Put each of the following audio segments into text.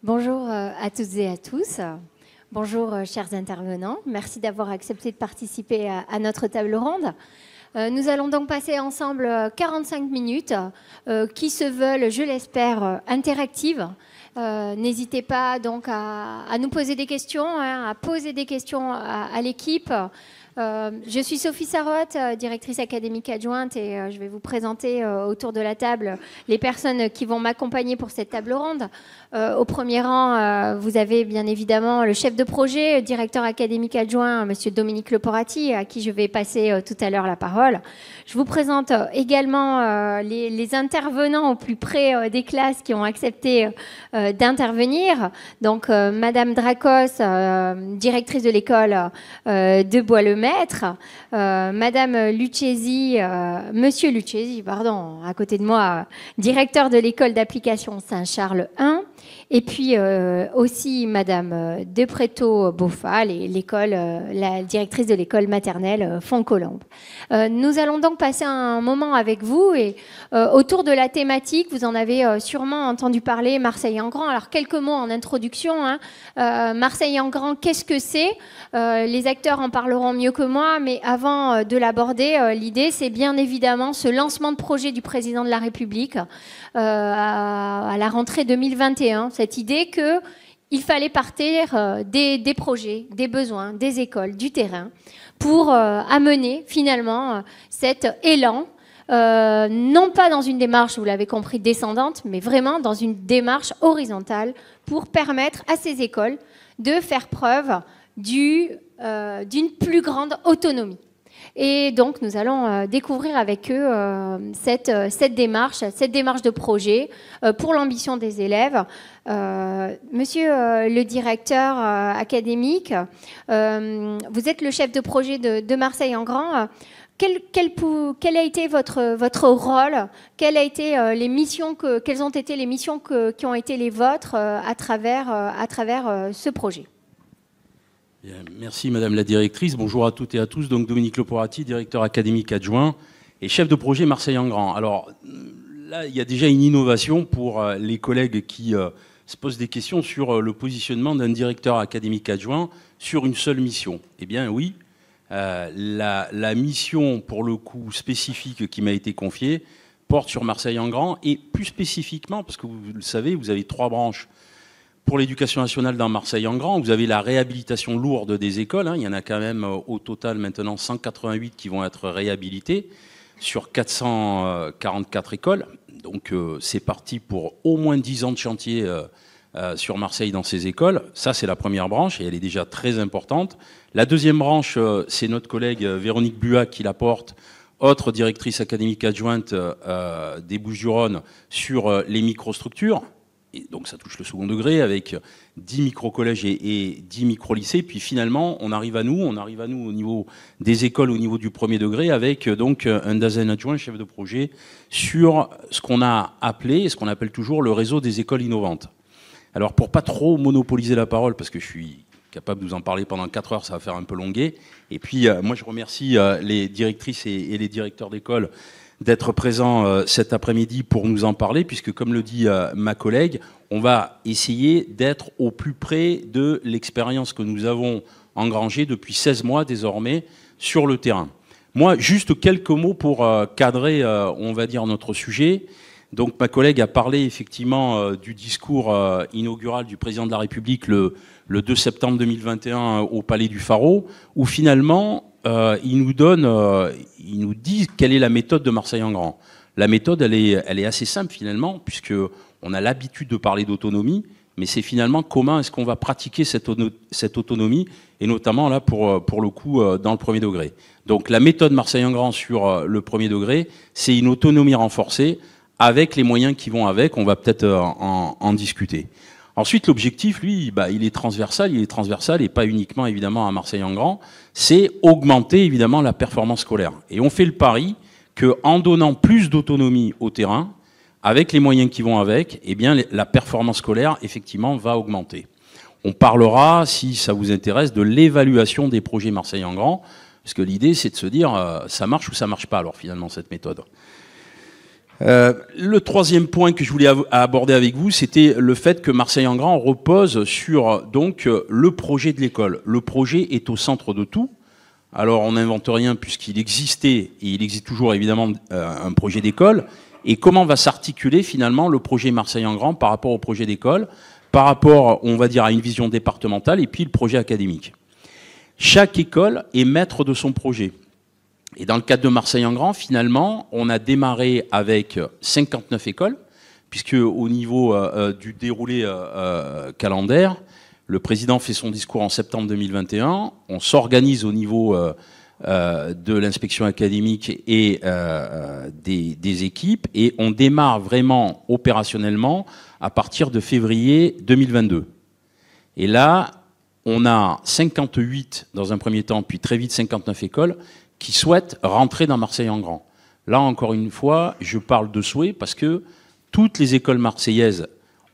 Bonjour à toutes et à tous. Bonjour chers intervenants. Merci d'avoir accepté de participer à notre table ronde. Nous allons donc passer ensemble 45 minutes qui se veulent, je l'espère, interactives. N'hésitez pas donc à nous poser des questions, à poser des questions à l'équipe. Je suis Sophie Sarotte, directrice académique adjointe, et je vais vous présenter autour de la table les personnes qui vont m'accompagner pour cette table ronde. Au premier rang, vous avez bien évidemment le chef de projet, directeur académique adjoint, monsieur Dominique Leporati, à qui je vais passer tout à l'heure la parole. Je vous présente également les intervenants au plus près des classes qui ont accepté d'intervenir. Donc, madame Dracos, directrice de l'école de Bois-le-Maître, madame Lucchesi, monsieur Lucchesi, pardon, à côté de moi, directeur de l'école d'application Saint-Charles 1, et puis aussi madame Depréto-Beaufal et l'école, la directrice de l'école maternelle Font-Colombe. Nous allons donc passer un moment avec vous et autour de la thématique, vous en avez sûrement entendu parler, Marseille en grand. Alors quelques mots en introduction. Marseille en grand, qu'est-ce que c'est? Les acteurs en parleront mieux que moi, mais avant de l'aborder, l'idée c'est bien évidemment ce lancement de projet du président de la République à la rentrée 2021, cette idée qu'il fallait partir des projets, des besoins, des écoles, du terrain, pour amener finalement cet élan, non pas dans une démarche, vous l'avez compris, descendante, mais vraiment dans une démarche horizontale pour permettre à ces écoles de faire preuve d'une plus grande autonomie. Et donc, nous allons découvrir avec eux cette démarche de projet pour l'ambition des élèves. Monsieur le directeur académique, vous êtes le chef de projet de Marseille en grand. Quel a été votre rôle? Quelles ont été les missions qui ont été les vôtres à travers ce projet? Bien, merci Madame la Directrice. Bonjour à toutes et à tous. Donc Dominique Leporati, directeur académique adjoint et chef de projet Marseille en grand. Alors là, il y a déjà une innovation pour les collègues qui se posent des questions sur le positionnement d'un directeur académique adjoint sur une seule mission. Eh bien oui, la mission pour le coup spécifique qui m'a été confiée porte sur Marseille en grand et plus spécifiquement, parce que vous le savez, vous avez 3 branches. Pour l'éducation nationale dans Marseille en grand, vous avez la réhabilitation lourde des écoles. Il y en a quand même au total maintenant 188 qui vont être réhabilitées sur 444 écoles. Donc c'est parti pour au moins 10 ans de chantier sur Marseille dans ces écoles. Ça, c'est la première branche et elle est déjà très importante. La deuxième branche, c'est notre collègue Véronique Buac qui la porte, autre directrice académique adjointe des Bouches-du-Rhône, sur les microstructures. Et donc ça touche le second degré avec 10 micro-collèges et 10 micro-lycées. Puis finalement, on arrive à nous au niveau des écoles, au niveau du premier degré, avec donc un Dazen adjoint, chef de projet, sur ce qu'on a appelé, et ce qu'on appelle toujours le réseau des écoles innovantes. Alors pour pas trop monopoliser la parole, parce que je suis capable de vous en parler pendant 4 heures, ça va faire un peu longuer. Et puis moi je remercie les directrices et les directeurs d'école d'être présent cet après-midi pour nous en parler, puisque comme le dit ma collègue, on va essayer d'être au plus près de l'expérience que nous avons engrangée depuis 16 mois désormais sur le terrain. Moi, juste quelques mots pour cadrer, on va dire, notre sujet. Donc ma collègue a parlé effectivement du discours inaugural du président de la République le 2 septembre 2021 au Palais du Pharo, où finalement il nous dit quelle est la méthode de Marseille en grand. La méthode, elle est assez simple finalement, puisque on a l'habitude de parler d'autonomie, mais c'est finalement comment est-ce qu'on va pratiquer cette autonomie, et notamment là pour le coup dans le premier degré. Donc la méthode Marseille en grand sur le premier degré, c'est une autonomie renforcée avec les moyens qui vont avec. On va peut-être en discuter. Ensuite, l'objectif, lui, il est transversal et pas uniquement évidemment à Marseille en grand, c'est augmenter évidemment la performance scolaire. Et on fait le pari qu'en donnant plus d'autonomie au terrain, avec les moyens qui vont avec, eh bien la performance scolaire effectivement va augmenter. On parlera, si ça vous intéresse, de l'évaluation des projets Marseille en grand, parce que l'idée c'est de se dire ça marche ou ça marche pas alors finalement cette méthode. Le troisième point que je voulais aborder avec vous, c'était le fait que Marseille-en-Grand repose sur donc le projet de l'école. Le projet est au centre de tout. Alors on n'invente rien puisqu'il existait, et il existe toujours évidemment un projet d'école. Et comment va s'articuler finalement le projet Marseille-en-Grand par rapport au projet d'école, par rapport, on va dire, à une vision départementale et puis le projet académique. Chaque école est maître de son projet. Et dans le cadre de Marseille-en-Grand, finalement, on a démarré avec 59 écoles, puisque au niveau du déroulé calendaire, le président fait son discours en septembre 2021, on s'organise au niveau de l'inspection académique et des équipes, et on démarre vraiment opérationnellement à partir de février 2022. Et là, on a 58 dans un premier temps, puis très vite 59 écoles qui souhaitent rentrer dans Marseille-en-Grand. Là, encore une fois, je parle de souhait parce que toutes les écoles marseillaises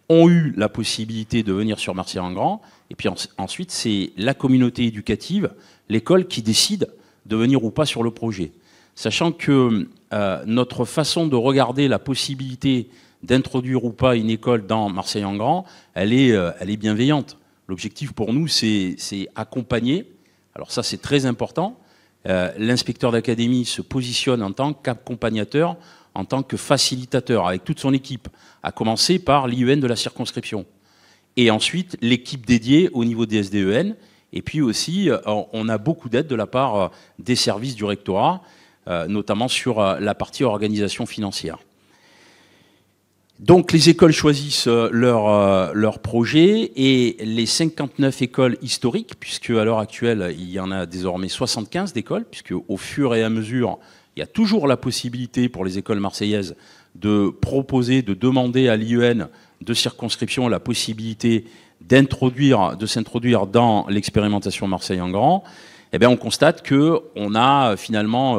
ont eu la possibilité de venir sur Marseille-en-Grand, et puis ensuite, c'est la communauté éducative, l'école qui décide de venir ou pas sur le projet. Sachant que notre façon de regarder la possibilité d'introduire ou pas une école dans Marseille-en-Grand, elle est bienveillante. L'objectif pour nous, c'est accompagner. Alors ça, c'est très important. L'inspecteur d'académie se positionne en tant qu'accompagnateur, en tant que facilitateur, avec toute son équipe, à commencer par l'IEN de la circonscription. Et ensuite, l'équipe dédiée au niveau des SDEN. Et puis aussi, on a beaucoup d'aide de la part des services du rectorat, notamment sur la partie organisation financière. Donc les écoles choisissent leur projet, et les 59 écoles historiques, puisque à l'heure actuelle, il y en a désormais 75 d'écoles, puisque au fur et à mesure, il y a toujours la possibilité pour les écoles marseillaises de proposer, de demander à l'IEN de circonscription la possibilité de s'introduire dans l'expérimentation Marseille-en-Grand. Eh bien, on constate qu'on a finalement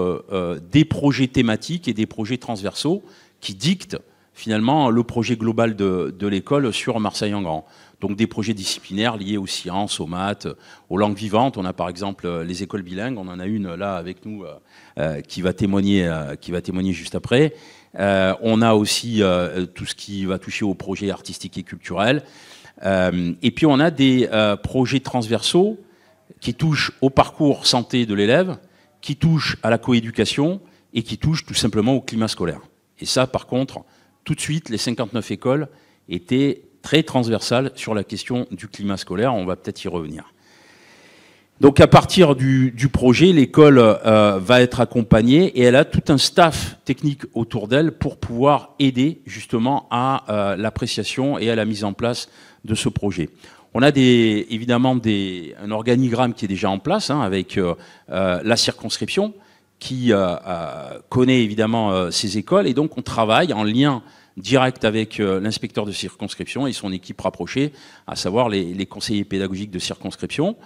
des projets thématiques et des projets transversaux qui dictent finalement le projet global de l'école sur Marseille-en-Grand. Donc des projets disciplinaires liés aux sciences, aux maths, aux langues vivantes. On a par exemple les écoles bilingues, on en a une là avec nous qui va témoigner juste après. On a aussi tout ce qui va toucher aux projets artistiques et culturels. Et puis on a des projets transversaux qui touchent au parcours santé de l'élève, qui touchent à la coéducation et qui touchent tout simplement au climat scolaire. Et ça, par contre, tout de suite, les 59 écoles étaient très transversales sur la question du climat scolaire. On va peut-être y revenir. Donc à partir du projet, l'école va être accompagnée, et elle a tout un staff technique autour d'elle pour pouvoir aider justement à l'appréciation et à la mise en place de ce projet. On a évidemment un organigramme qui est déjà en place, hein, avec la circonscription qui connaît évidemment ces écoles, et donc on travaille en lien direct avec l'inspecteur de circonscription et son équipe rapprochée, à savoir les conseillers pédagogiques de circonscription.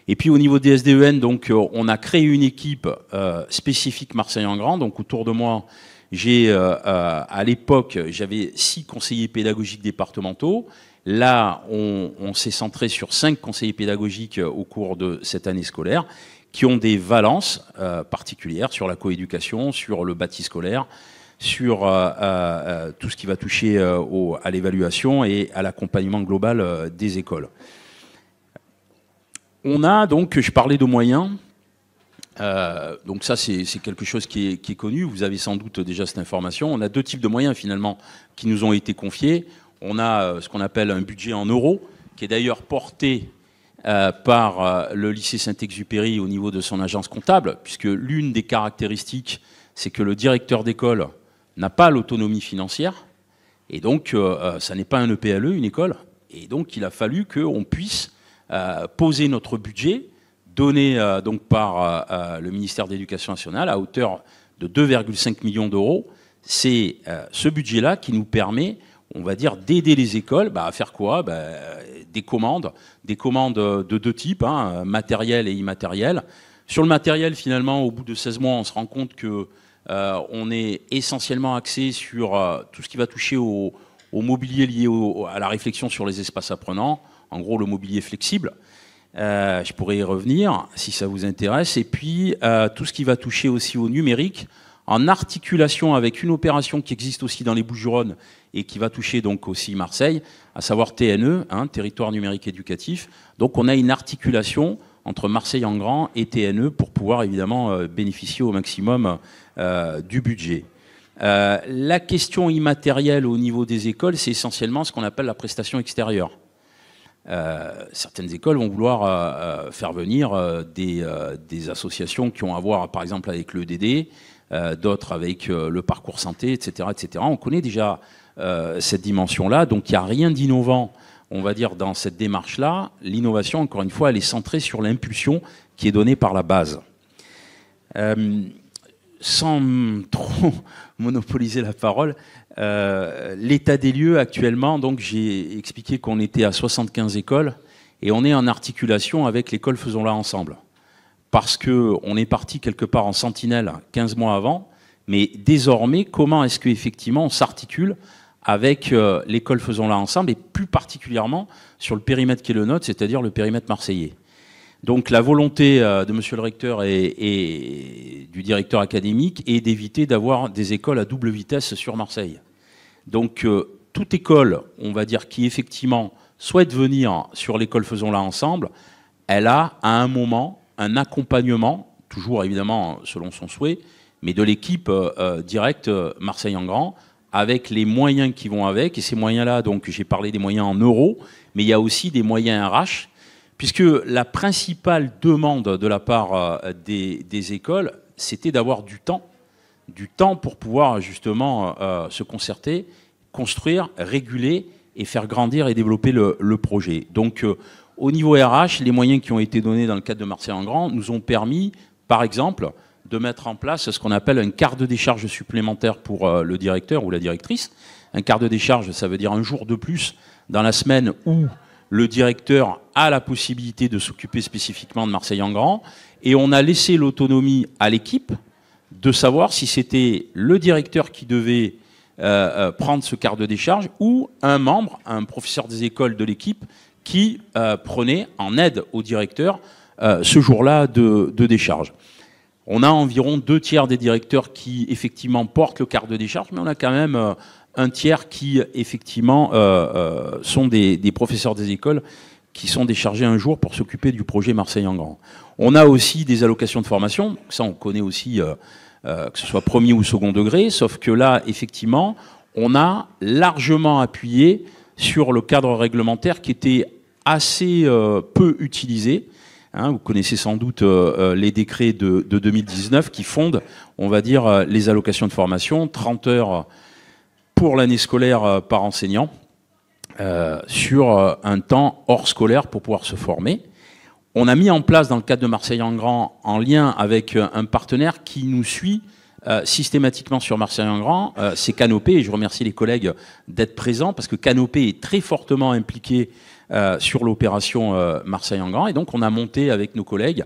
Et puis au niveau des SDEN, donc, on a créé une équipe spécifique Marseille-en-Grand. Donc autour de moi, à l'époque, j'avais 6 conseillers pédagogiques départementaux. Là, on s'est centré sur 5 conseillers pédagogiques au cours de cette année scolaire, qui ont des valences particulières sur la coéducation, sur le bâti scolaire, sur tout ce qui va toucher à l'évaluation et à l'accompagnement global des écoles. On a donc, je parlais de moyens, donc ça c'est quelque chose qui est connu, vous avez sans doute déjà cette information. On a 2 types de moyens finalement qui nous ont été confiés. On a ce qu'on appelle un budget en euros, qui est d'ailleurs porté par le lycée Saint-Exupéry au niveau de son agence comptable, puisque l'une des caractéristiques, c'est que le directeur d'école n'a pas l'autonomie financière, et donc ça n'est pas un EPLE, une école, et donc il a fallu qu'on puisse poser notre budget, donné donc par le ministère de l'Éducation nationale à hauteur de 2,5 millions d'euros. C'est ce budget-là qui nous permet, on va dire, d'aider les écoles à faire quoi? Des commandes de 2 types, hein, matériel et immatériel. Sur le matériel, finalement, au bout de 16 mois, on se rend compte que on est essentiellement axé sur tout ce qui va toucher au mobilier lié à la réflexion sur les espaces apprenants, en gros le mobilier flexible. Je pourrais y revenir si ça vous intéresse. Et puis tout ce qui va toucher aussi au numérique, en articulation avec une opération qui existe aussi dans les Bouches-du-Rhône et qui va toucher donc aussi Marseille, à savoir TNE, Territoire Numérique Éducatif. Donc on a une articulation entre Marseille-en-Grand et TNE pour pouvoir évidemment bénéficier au maximum du budget. La question immatérielle au niveau des écoles, c'est essentiellement ce qu'on appelle la prestation extérieure. Certaines écoles vont vouloir faire venir des associations qui ont à voir par exemple avec l'EDD, d'autres avec le parcours santé, etc., etc. On connaît déjà cette dimension-là, donc il n'y a rien d'innovant, on va dire, dans cette démarche-là. L'innovation, encore une fois, elle est centrée sur l'impulsion qui est donnée par la base. Sans trop monopoliser la parole, l'état des lieux actuellement, donc j'ai expliqué qu'on était à 75 écoles et on est en articulation avec l'école Faisons-la ensemble. Parce qu'on est parti quelque part en sentinelle 15 mois avant, mais désormais, comment est-ce qu'effectivement on s'articule avec l'école Faisons-la ensemble et plus particulièrement sur le périmètre qui est le nôtre, c'est-à-dire le périmètre marseillais. Donc la volonté de monsieur le recteur et du directeur académique est d'éviter d'avoir des écoles à double vitesse sur Marseille. Donc toute école, on va dire, qui effectivement souhaite venir sur l'école Faisons-la ensemble, elle a à un moment un accompagnement, toujours évidemment selon son souhait, mais de l'équipe directe Marseille-en-Grand, avec les moyens qui vont avec. Et ces moyens-là, donc j'ai parlé des moyens en euros, mais il y a aussi des moyens RH, puisque la principale demande de la part des écoles, c'était d'avoir du temps pour pouvoir justement se concerter, construire, réguler et faire grandir et développer le projet. Donc au niveau RH, les moyens qui ont été donnés dans le cadre de Marseille-en-Grand nous ont permis, par exemple, de mettre en place ce qu'on appelle un quart de décharge supplémentaire pour le directeur ou la directrice. Un quart de décharge, ça veut dire un jour de plus dans la semaine où le directeur a la possibilité de s'occuper spécifiquement de Marseille-en-Grand. Et on a laissé l'autonomie à l'équipe de savoir si c'était le directeur qui devait prendre ce quart de décharge ou un membre, un professeur des écoles de l'équipe qui prenait en aide au directeur ce jour-là de décharge. On a environ 2/3 des directeurs qui effectivement portent le quart de décharge, mais on a quand même un tiers qui effectivement sont des professeurs des écoles qui sont déchargés un jour pour s'occuper du projet Marseille-en-Grand. On a aussi des allocations de formation, ça on connaît aussi que ce soit premier ou second degré, sauf que là effectivement on a largement appuyé sur le cadre réglementaire qui était assez peu utilisé. Vous connaissez sans doute les décrets de 2019 qui fondent, on va dire, les allocations de formation, 30 heures pour l'année scolaire par enseignant, sur un temps hors scolaire pour pouvoir se former. On a mis en place dans le cadre de Marseille-en-Grand, en lien avec un partenaire qui nous suit systématiquement sur Marseille-en-Grand, c'est Canopé, et je remercie les collègues d'être présents, parce que Canopé est très fortement impliqué sur l'opération Marseille-en-Grand, et donc on a monté avec nos collègues,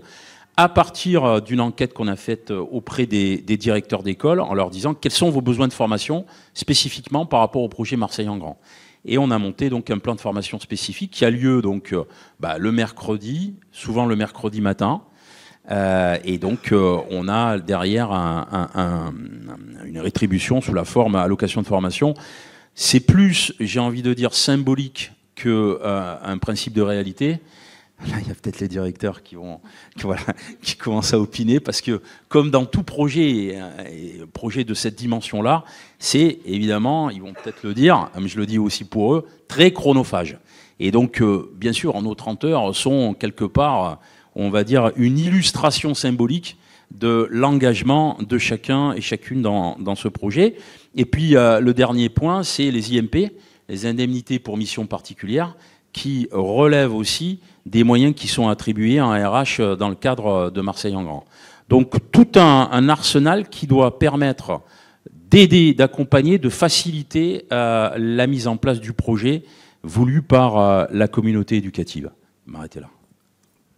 à partir d'une enquête qu'on a faite auprès des directeurs d'école, en leur disant quels sont vos besoins de formation spécifiquement par rapport au projet Marseille-en-Grand. Et on a monté donc un plan de formation spécifique qui a lieu donc le mercredi, souvent le mercredi matin. Et donc on a derrière une rétribution sous la forme allocation de formation. C'est plus, j'ai envie de dire, symbolique qu'un principe de réalité. Là, il y a peut-être les directeurs qui commencent à opiner, parce que comme dans tout projet, et projet de cette dimension-là, c'est évidemment, ils vont peut-être le dire, mais je le dis aussi pour eux, très chronophage. Et donc, bien sûr, nos 30 heures sont quelque part, on va dire, une illustration symbolique de l'engagement de chacun et chacune dans ce projet. Et puis, le dernier point, c'est les IMP, les indemnités pour mission particulière, qui relèvent aussi des moyens qui sont attribués en RH dans le cadre de Marseille-en-Grand. Donc tout un arsenal qui doit permettre d'aider, d'accompagner, de faciliter la mise en place du projet voulu par la communauté éducative. Je vais m'arrêter là.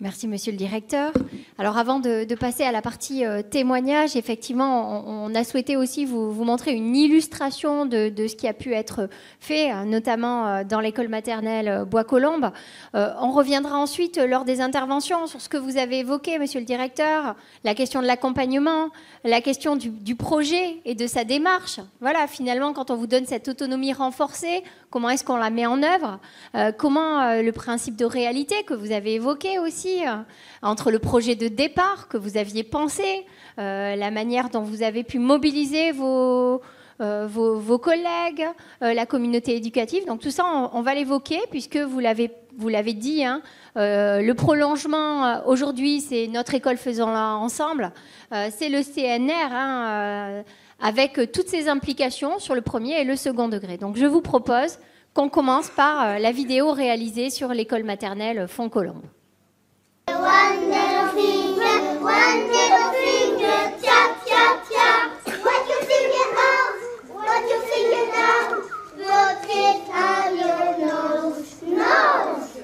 Merci, monsieur le directeur. Alors, avant de passer à la partie témoignage, effectivement, on a souhaité aussi vous montrer une illustration de ce qui a pu être fait, notamment dans l'école maternelle Bois-Colombes. On reviendra ensuite, lors des interventions, sur ce que vous avez évoqué, monsieur le directeur, la question de l'accompagnement, la question du projet et de sa démarche. Voilà, finalement, quand on vous donne cette autonomie renforcée, comment est-ce qu'on la met en œuvre? Comment le principe de réalité que vous avez évoqué aussi, entre le projet de départ que vous aviez pensé, la manière dont vous avez pu mobiliser vos collègues, la communauté éducative. Donc tout ça, on va l'évoquer puisque vous l'avez dit, hein, le prolongement aujourd'hui, c'est notre école faisons-la ensemble. C'est le CNR, hein, avec toutes ses implications sur le premier et le second degré. Donc je vous propose qu'on commence par la vidéo réalisée sur l'école maternelle Font-Colombes. One little finger, tap, tap, tap. What you singing out? What you singing out? Put it on your nose, nose.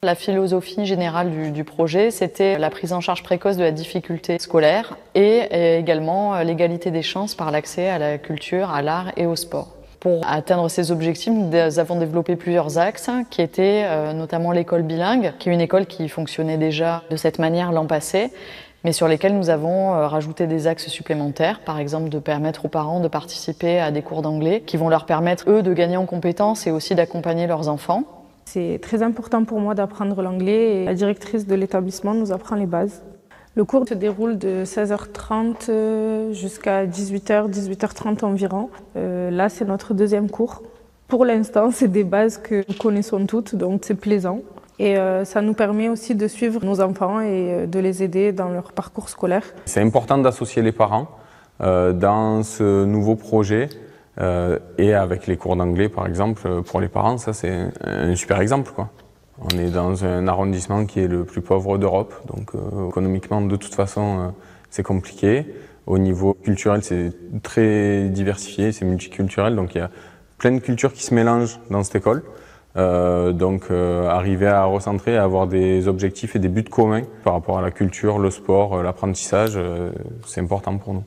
La philosophie générale du projet, c'était la prise en charge précoce de la difficulté scolaire et également l'égalité des chances par l'accès à la culture, à l'art et au sport. Pour atteindre ces objectifs, nous avons développé plusieurs axes qui étaient notamment l'école bilingue, qui est une école qui fonctionnait déjà de cette manière l'an passé, mais sur lesquels nous avons rajouté des axes supplémentaires, par exemple de permettre aux parents de participer à des cours d'anglais qui vont leur permettre, eux, de gagner en compétences et aussi d'accompagner leurs enfants. C'est très important pour moi d'apprendre l'anglais et la directrice de l'établissement nous apprend les bases. Le cours se déroule de 16h30 jusqu'à 18h, 18h30 environ. Là, c'est notre deuxième cours. Pour l'instant, c'est des bases que nous connaissons toutes, donc c'est plaisant. Et ça nous permet aussi de suivre nos enfants et de les aider dans leur parcours scolaire. C'est important d'associer les parents dans ce nouveau projet. Et avec les cours d'anglais, par exemple, pour les parents, ça c'est un super exemple, quoi. On est dans un arrondissement qui est le plus pauvre d'Europe, donc économiquement, de toute façon, c'est compliqué. Au niveau culturel, c'est très diversifié, c'est multiculturel, donc il y a plein de cultures qui se mélangent dans cette école. Donc arriver à recentrer, à avoir des objectifs et des buts communs par rapport à la culture, le sport, l'apprentissage, c'est important pour nous.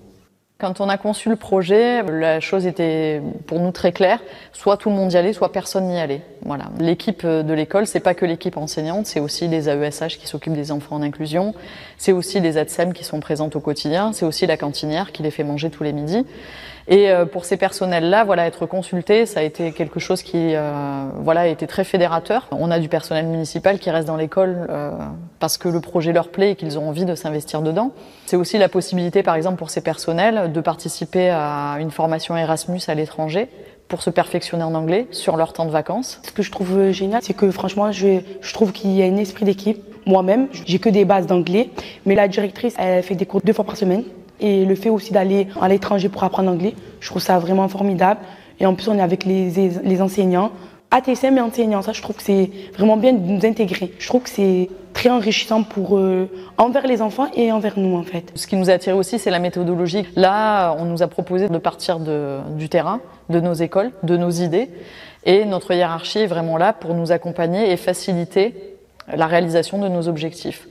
Quand on a conçu le projet, la chose était pour nous très claire, soit tout le monde y allait, soit personne n'y allait. Voilà. L'équipe de l'école, c'est pas que l'équipe enseignante, c'est aussi les AESH qui s'occupent des enfants en inclusion, c'est aussi les ATSEM qui sont présentes au quotidien, c'est aussi la cantinière qui les fait manger tous les midis. Et pour ces personnels-là, voilà, être consultés, ça a été quelque chose qui voilà, a été très fédérateur. On a du personnel municipal qui reste dans l'école parce que le projet leur plaît et qu'ils ont envie de s'investir dedans. C'est aussi la possibilité, par exemple, pour ces personnels de participer à une formation Erasmus à l'étranger pour se perfectionner en anglais sur leur temps de vacances. Ce que je trouve génial, c'est que franchement, je trouve qu'il y a un esprit d'équipe. Moi-même, j'ai que des bases d'anglais, mais la directrice, elle fait des cours 2 fois par semaine. Et le fait aussi d'aller à l'étranger pour apprendre l'anglais, je trouve ça vraiment formidable. Et en plus, on est avec les enseignants, ATSM et enseignants. Ça, je trouve que c'est vraiment bien de nous intégrer. Je trouve que c'est très enrichissant pour envers les enfants et envers nous, en fait. Ce qui nous a attiré aussi, c'est la méthodologie. Là, on nous a proposé de partir du terrain, de nos écoles, de nos idées. Et notre hiérarchie est vraiment là pour nous accompagner et faciliter la réalisation de nos objectifs.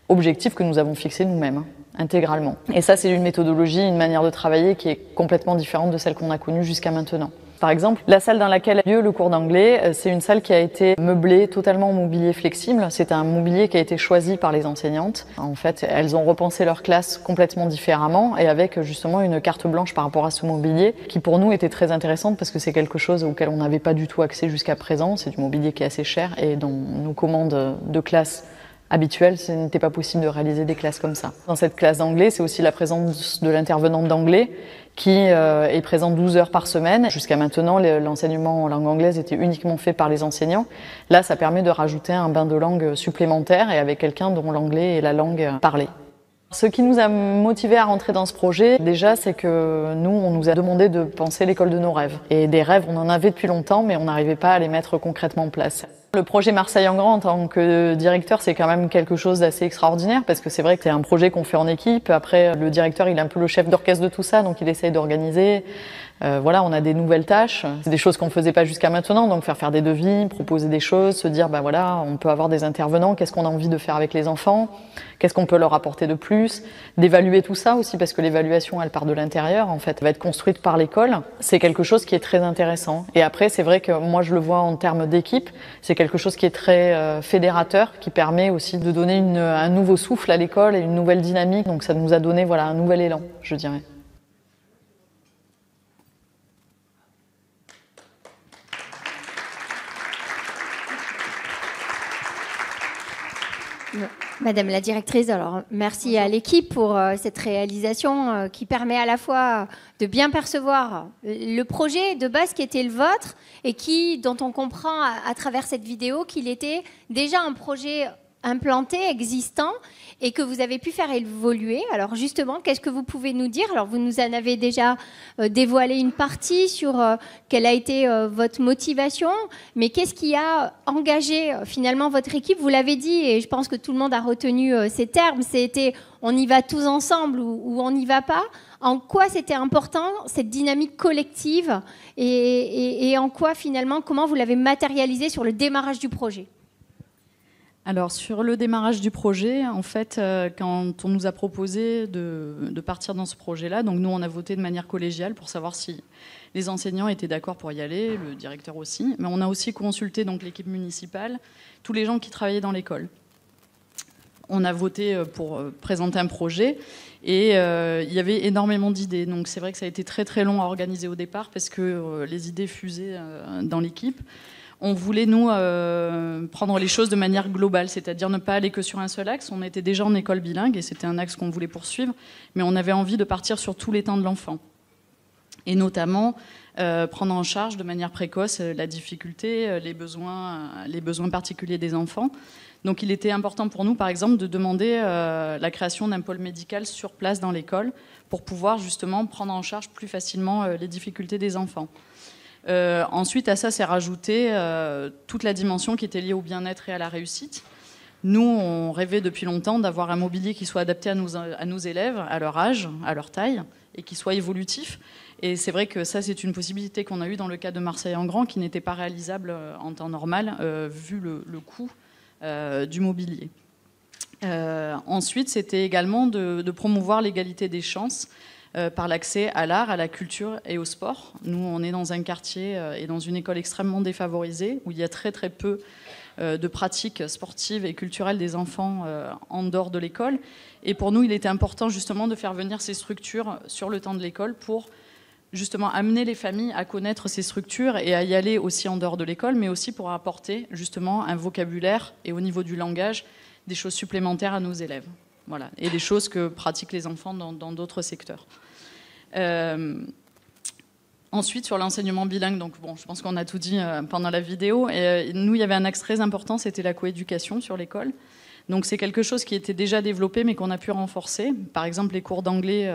Objectifs que nous avons fixés nous-mêmes, intégralement. Et ça, c'est une méthodologie, une manière de travailler qui est complètement différente de celle qu'on a connue jusqu'à maintenant. Par exemple, la salle dans laquelle a lieu le cours d'anglais, c'est une salle qui a été meublée totalement en mobilier flexible. C'est un mobilier qui a été choisi par les enseignantes. En fait, elles ont repensé leur classe complètement différemment et avec justement une carte blanche par rapport à ce mobilier qui pour nous était très intéressante parce que c'est quelque chose auquel on n'avait pas du tout accès jusqu'à présent. C'est du mobilier qui est assez cher et dans nos commandes de classe habituel, ce n'était pas possible de réaliser des classes comme ça. Dans cette classe d'anglais, c'est aussi la présence de l'intervenante d'anglais qui est présente 12 heures par semaine. Jusqu'à maintenant, l'enseignement en langue anglaise était uniquement fait par les enseignants. Là, ça permet de rajouter un bain de langue supplémentaire et avec quelqu'un dont l'anglais est la langue parlée. Ce qui nous a motivés à rentrer dans ce projet, déjà, c'est que nous, on nous a demandé de penser l'école de nos rêves. Et des rêves, on en avait depuis longtemps, mais on n'arrivait pas à les mettre concrètement en place. Le projet Marseille en grand en tant que directeur, c'est quand même quelque chose d'assez extraordinaire parce que c'est vrai que c'est un projet qu'on fait en équipe. Après, le directeur, il est un peu le chef d'orchestre de tout ça, donc il essaye d'organiser. Voilà, on a des nouvelles tâches. C'est des choses qu'on ne faisait pas jusqu'à maintenant, donc faire des devis, proposer des choses, se dire, ben voilà, on peut avoir des intervenants, qu'est-ce qu'on a envie de faire avec les enfants, qu'est-ce qu'on peut leur apporter de plus, d'évaluer tout ça aussi, parce que l'évaluation, elle part de l'intérieur, en fait, elle va être construite par l'école. C'est quelque chose qui est très intéressant. Et après, c'est vrai que moi, je le vois en termes d'équipe, c'est quelque chose qui est très fédérateur, qui permet aussi de donner un nouveau souffle à l'école et une nouvelle dynamique. Donc ça nous a donné voilà, un nouvel élan, je dirais. Madame la directrice, alors merci à l'équipe pour cette réalisation qui permet à la fois de bien percevoir le projet de base qui était le vôtre et dont on comprend à travers cette vidéo qu'il était déjà un projet implanté, existant, et que vous avez pu faire évoluer. Alors justement, qu'est-ce que vous pouvez nous dire? Alors vous nous en avez déjà dévoilé une partie sur quelle a été votre motivation, mais qu'est-ce qui a engagé finalement votre équipe? Vous l'avez dit, et je pense que tout le monde a retenu ces termes, c'était on y va tous ensemble ou on n'y va pas. En quoi c'était important, cette dynamique collective, et en quoi finalement, comment vous l'avez matérialisé sur le démarrage du projet? Alors sur le démarrage du projet, en fait, quand on nous a proposé de partir dans ce projet-là, donc nous on a voté de manière collégiale pour savoir si les enseignants étaient d'accord pour y aller, le directeur aussi, mais on a aussi consulté donc l'équipe municipale, tous les gens qui travaillaient dans l'école. On a voté pour présenter un projet et il y avait énormément d'idées. Donc c'est vrai que ça a été très très long à organiser au départ parce que les idées fusaient dans l'équipe. On voulait, nous, prendre les choses de manière globale, c'est-à-dire ne pas aller que sur un seul axe. On était déjà en école bilingue et c'était un axe qu'on voulait poursuivre, mais on avait envie de partir sur tous les temps de l'enfant. Et notamment, prendre en charge de manière précoce la difficulté, les besoins particuliers des enfants. Donc il était important pour nous, par exemple, de demander la création d'un pôle médical sur place dans l'école pour pouvoir justement prendre en charge plus facilement les difficultés des enfants. Ensuite, à ça s'est rajouté toute la dimension qui était liée au bien-être et à la réussite. Nous, on rêvait depuis longtemps d'avoir un mobilier qui soit adapté à nos élèves, à leur âge, à leur taille, et qui soit évolutif. Et c'est vrai que ça, c'est une possibilité qu'on a eue dans le cas de Marseille en grand, qui n'était pas réalisable en temps normal, vu le coût du mobilier. Ensuite, c'était également de promouvoir l'égalité des chances par l'accès à l'art, à la culture et au sport. Nous, on est dans un quartier et dans une école extrêmement défavorisée, où il y a très très peu de pratiques sportives et culturelles des enfants en dehors de l'école. Et pour nous, il était important justement de faire venir ces structures sur le temps de l'école pour justement amener les familles à connaître ces structures et à y aller aussi en dehors de l'école, mais aussi pour apporter justement un vocabulaire et au niveau du langage, des choses supplémentaires à nos élèves. Voilà, et des choses que pratiquent les enfants dans d'autres secteurs. Ensuite, sur l'enseignement bilingue, donc bon, je pense qu'on a tout dit pendant la vidéo. Et nous, il y avait un axe très important, c'était la coéducation sur l'école. Donc c'est quelque chose qui était déjà développé, mais qu'on a pu renforcer. Par exemple, les cours d'anglais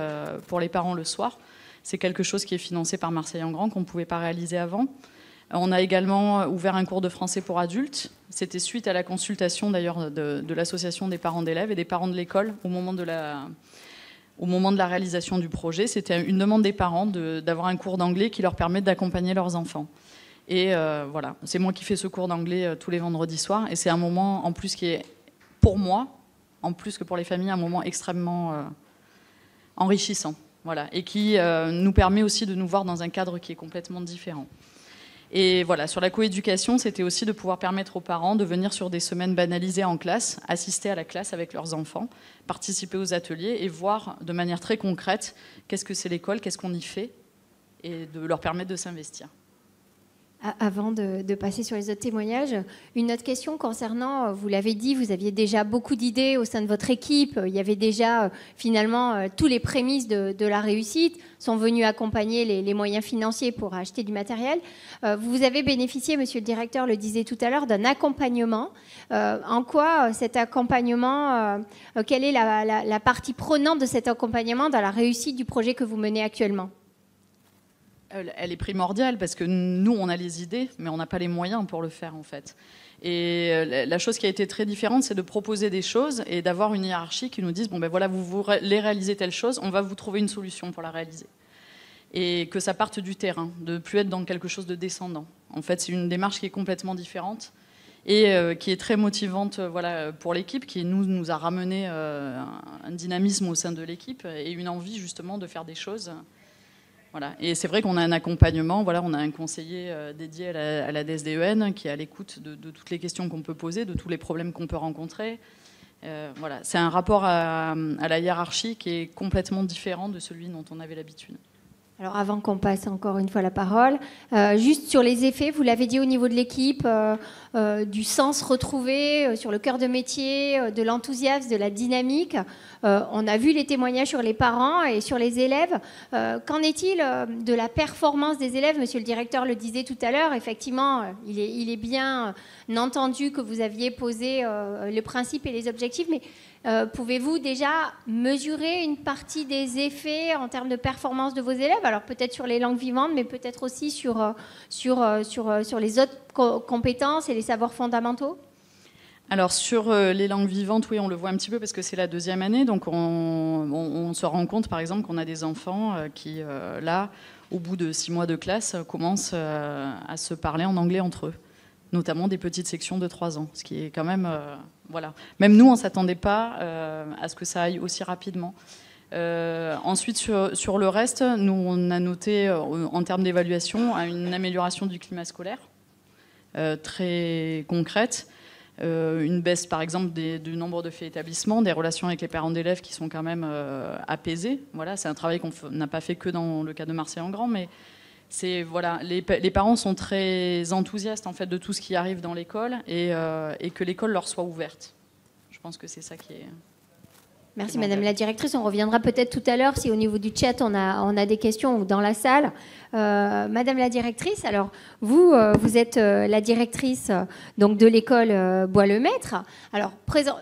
pour les parents le soir, c'est quelque chose qui est financé par Marseille en grand, qu'on ne pouvait pas réaliser avant. On a également ouvert un cours de français pour adultes. C'était suite à la consultation d'ailleurs de l'association des parents d'élèves et des parents de l'école au moment de la réalisation du projet. C'était une demande des parents d'avoir un cours d'anglais qui leur permette d'accompagner leurs enfants. Et voilà, c'est moi qui fais ce cours d'anglais tous les vendredis soirs. Et c'est un moment en plus qui est, pour moi, en plus que pour les familles, un moment extrêmement enrichissant. Voilà, et qui nous permet aussi de nous voir dans un cadre qui est complètement différent. Et voilà, sur la coéducation, c'était aussi de pouvoir permettre aux parents de venir sur des semaines banalisées en classe, assister à la classe avec leurs enfants, participer aux ateliers et voir de manière très concrète qu'est-ce que c'est l'école, qu'est-ce qu'on y fait, et de leur permettre de s'investir. Avant de passer sur les autres témoignages, une autre question concernant, vous l'avez dit, vous aviez déjà beaucoup d'idées au sein de votre équipe, il y avait déjà finalement tous les prémices de la réussite, sont venus accompagner les moyens financiers pour acheter du matériel. Vous avez bénéficié, monsieur le directeur le disait tout à l'heure, d'un accompagnement. En quoi cet accompagnement, quelle est la partie prenante de cet accompagnement dans la réussite du projet que vous menez actuellement ? Elle est primordiale parce que nous, on a les idées, mais on n'a pas les moyens pour le faire, en fait. Et la chose qui a été très différente, c'est de proposer des choses et d'avoir une hiérarchie qui nous dise, bon ben voilà, vous voulez réaliser telle chose, on va vous trouver une solution pour la réaliser. Et que ça parte du terrain, de ne plus être dans quelque chose de descendant. En fait, c'est une démarche qui est complètement différente et qui est très motivante voilà, pour l'équipe, qui nous a ramené un dynamisme au sein de l'équipe et une envie justement de faire des choses. Voilà. Et c'est vrai qu'on a un accompagnement, voilà, on a un conseiller dédié à la DSDEN qui est à l'écoute de toutes les questions qu'on peut poser, de tous les problèmes qu'on peut rencontrer. Voilà. C'est un rapport à la hiérarchie qui est complètement différent de celui dont on avait l'habitude. Alors avant qu'on passe encore une fois la parole, juste sur les effets, vous l'avez dit au niveau de l'équipe, du sens retrouvé, sur le cœur de métier, de l'enthousiasme, de la dynamique. On a vu les témoignages sur les parents et sur les élèves. Qu'en est-il de la performance des élèves? Monsieur le directeur le disait tout à l'heure, effectivement, il est bien entendu que vous aviez posé le principe et les objectifs, mais pouvez-vous déjà mesurer une partie des effets en termes de performance de vos élèves? Alors peut-être sur les langues vivantes, mais peut-être aussi sur les autres compétences et les savoirs fondamentaux? Alors sur les langues vivantes, oui, on le voit un petit peu parce que c'est la 2e année. Donc on se rend compte, par exemple, qu'on a des enfants qui, là, au bout de 6 mois de classe, commencent à se parler en anglais entre eux, notamment des petites sections de 3 ans, ce qui est quand même... voilà. Même nous, on ne s'attendait pas à ce que ça aille aussi rapidement. Ensuite, sur le reste, nous, on a noté, en termes d'évaluation, une amélioration du climat scolaire, très concrète. Une baisse, par exemple, du nombre de faits établissements, des relations avec les parents d'élèves qui sont quand même apaisées. Voilà, c'est un travail qu'on n'a pas fait que dans le cas de Marseille-en-Grand, mais voilà, les parents sont très enthousiastes en fait, de tout ce qui arrive dans l'école et que l'école leur soit ouverte. Je pense que c'est ça qui est... Merci Madame la Directrice. On reviendra peut-être tout à l'heure si au niveau du chat on a des questions ou dans la salle. Madame la Directrice, alors vous êtes la directrice donc de l'école Bois-le-Maître. Alors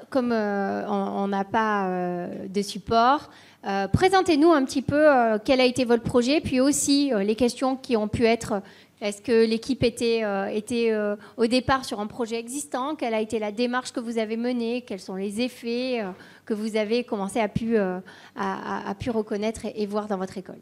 comme on n'a pas de support, présentez-nous un petit peu quel a été votre projet, puis aussi les questions qui ont pu être... Est-ce que l'équipe était au départ sur un projet existant? Quelle a été la démarche que vous avez menée? Quels sont les effets que vous avez commencé à pu reconnaître et voir dans votre école?